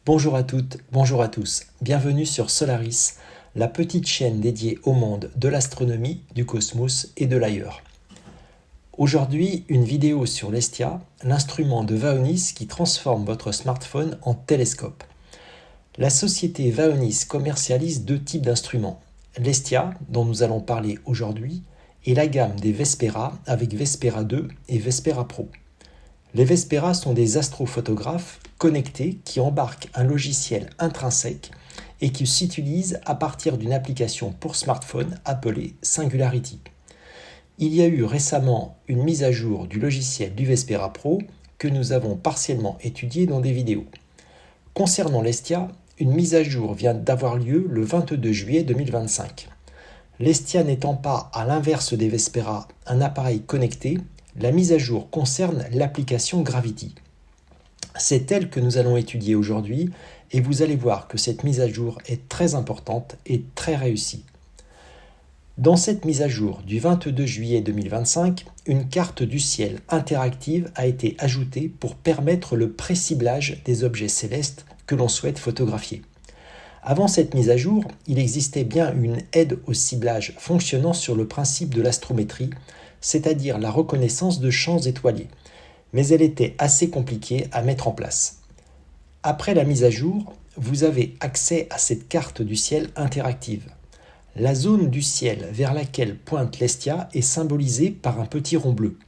Bonjour à toutes, bonjour à tous, bienvenue sur Solaris, la petite chaîne dédiée au monde de l'astronomie, du cosmos et de l'ailleurs. Aujourd'hui, une vidéo sur l'Hestia, l'instrument de Vaonis qui transforme votre smartphone en télescope. La société Vaonis commercialise deux types d'instruments, l'Hestia, dont nous allons parler aujourd'hui, et la gamme des Vespera avec Vespera 2 et Vespera Pro. Les Vespera sont des astrophotographes connectés qui embarquent un logiciel intrinsèque et qui s'utilisent à partir d'une application pour smartphone appelée Singularity. Il y a eu récemment une mise à jour du logiciel du Vespera Pro que nous avons partiellement étudié dans des vidéos. Concernant l'Hestia, une mise à jour vient d'avoir lieu le 22 juillet 2025. L'Hestia n'étant pas, à l'inverse des Vespera, un appareil connecté, la mise à jour concerne l'application Gravity. C'est elle que nous allons étudier aujourd'hui et vous allez voir que cette mise à jour est très importante et très réussie. Dans cette mise à jour du 22 juillet 2025, une carte du ciel interactive a été ajoutée pour permettre le pré-ciblage des objets célestes que l'on souhaite photographier. Avant cette mise à jour, il existait bien une aide au ciblage fonctionnant sur le principe de l'astrométrie, c'est-à-dire la reconnaissance de champs étoilés, mais elle était assez compliquée à mettre en place. Après la mise à jour, vous avez accès à cette carte du ciel interactive. La zone du ciel vers laquelle pointe l'Hestia est symbolisée par un petit rond bleu.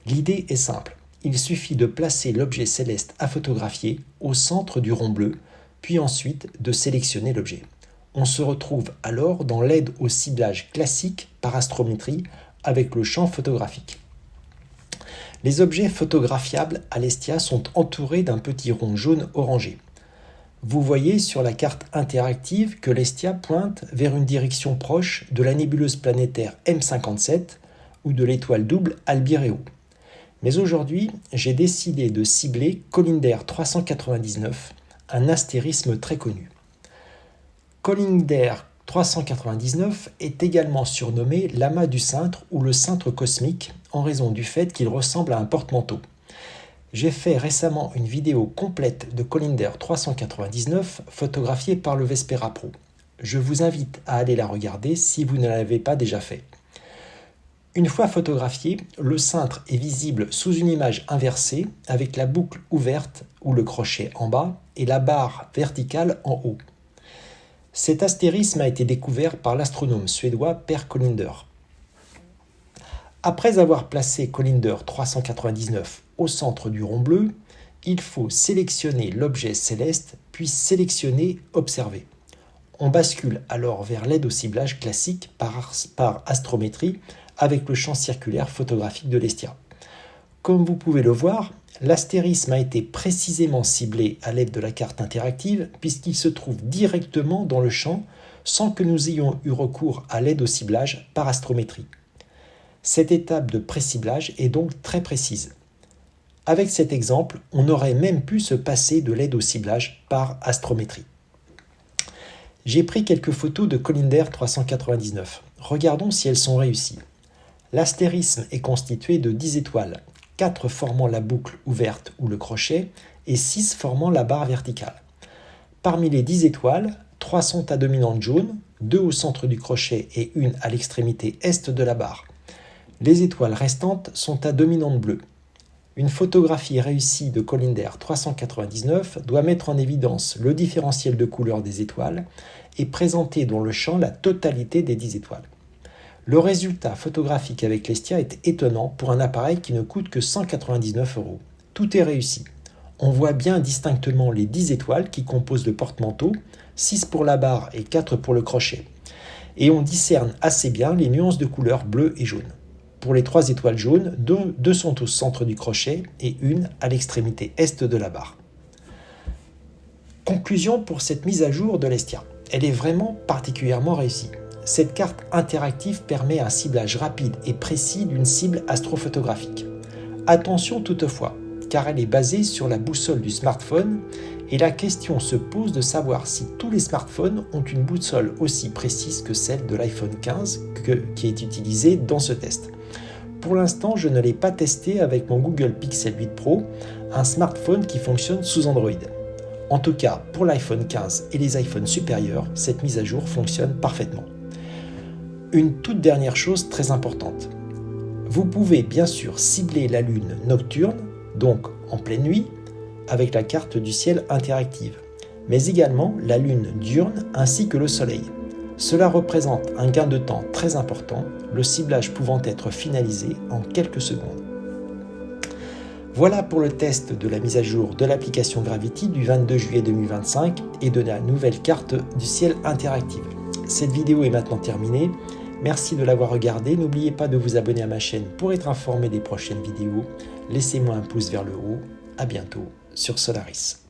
L'idée est simple, il suffit de placer l'objet céleste à photographier au centre du rond bleu, puis ensuite de sélectionner l'objet. On se retrouve alors dans l'aide au ciblage classique par astrométrie avec le champ photographique. Les objets photographiables à l'Hestia sont entourés d'un petit rond jaune orangé. Vous voyez sur la carte interactive que l'Hestia pointe vers une direction proche de la nébuleuse planétaire M57 ou de l'étoile double Albireo. Mais aujourd'hui, j'ai décidé de cibler Collinder 399, un astérisme très connu. Collinder 399 est également surnommé l'amas du cintre ou le cintre cosmique en raison du fait qu'il ressemble à un porte-manteau. J'ai fait récemment une vidéo complète de Collinder 399 photographiée par le Vespera Pro. Je vous invite à aller la regarder si vous ne l'avez pas déjà fait. Une fois photographié, le cintre est visible sous une image inversée avec la boucle ouverte ou le crochet en bas et la barre verticale en haut. Cet astérisme a été découvert par l'astronome suédois Per Collinder. Après avoir placé Collinder 399 au centre du rond bleu, il faut sélectionner l'objet céleste puis sélectionner Observer. On bascule alors vers l'aide au ciblage classique par astrométrie avec le champ circulaire photographique de l'Hestia. Comme vous pouvez le voir, l'astérisme a été précisément ciblé à l'aide de la carte interactive puisqu'il se trouve directement dans le champ sans que nous ayons eu recours à l'aide au ciblage par astrométrie. Cette étape de pré-ciblage est donc très précise. Avec cet exemple, on aurait même pu se passer de l'aide au ciblage par astrométrie. J'ai pris quelques photos de Collinder 399. Regardons si elles sont réussies. L'astérisme est constitué de 10 étoiles, 4 formant la boucle ouverte ou le crochet et 6 formant la barre verticale. Parmi les 10 étoiles, 3 sont à dominante jaune, 2 au centre du crochet et 1 à l'extrémité est de la barre. Les étoiles restantes sont à dominante bleue. Une photographie réussie de Collinder 399 doit mettre en évidence le différentiel de couleur des étoiles et présenter dans le champ la totalité des 10 étoiles. Le résultat photographique avec l'Hestia est étonnant pour un appareil qui ne coûte que 199 €. Tout est réussi. On voit bien distinctement les 10 étoiles qui composent le porte-manteau, 6 pour la barre et 4 pour le crochet. Et on discerne assez bien les nuances de couleurs bleu et jaune. Pour les 3 étoiles jaunes, 2 sont au centre du crochet et 1 à l'extrémité est de la barre. Conclusion pour cette mise à jour de l'Hestia. Elle est vraiment particulièrement réussie. Cette carte interactive permet un ciblage rapide et précis d'une cible astrophotographique. Attention toutefois, car elle est basée sur la boussole du smartphone et la question se pose de savoir si tous les smartphones ont une boussole aussi précise que celle de l'iPhone 15 qui est utilisée dans ce test. Pour l'instant, je ne l'ai pas testé avec mon Google Pixel 8 Pro, un smartphone qui fonctionne sous Android. En tout cas, pour l'iPhone 15 et les iPhones supérieurs, cette mise à jour fonctionne parfaitement. Une toute dernière chose très importante. Vous pouvez bien sûr cibler la lune nocturne, donc en pleine nuit, avec la carte du ciel interactive, mais également la lune diurne ainsi que le soleil. Cela représente un gain de temps très important, le ciblage pouvant être finalisé en quelques secondes. Voilà pour le test de la mise à jour de l'application Gravity du 22 juillet 2025 et de la nouvelle carte du ciel interactive. Cette vidéo est maintenant terminée. Merci de l'avoir regardée. N'oubliez pas de vous abonner à ma chaîne pour être informé des prochaines vidéos. Laissez-moi un pouce vers le haut. À bientôt sur Solaris.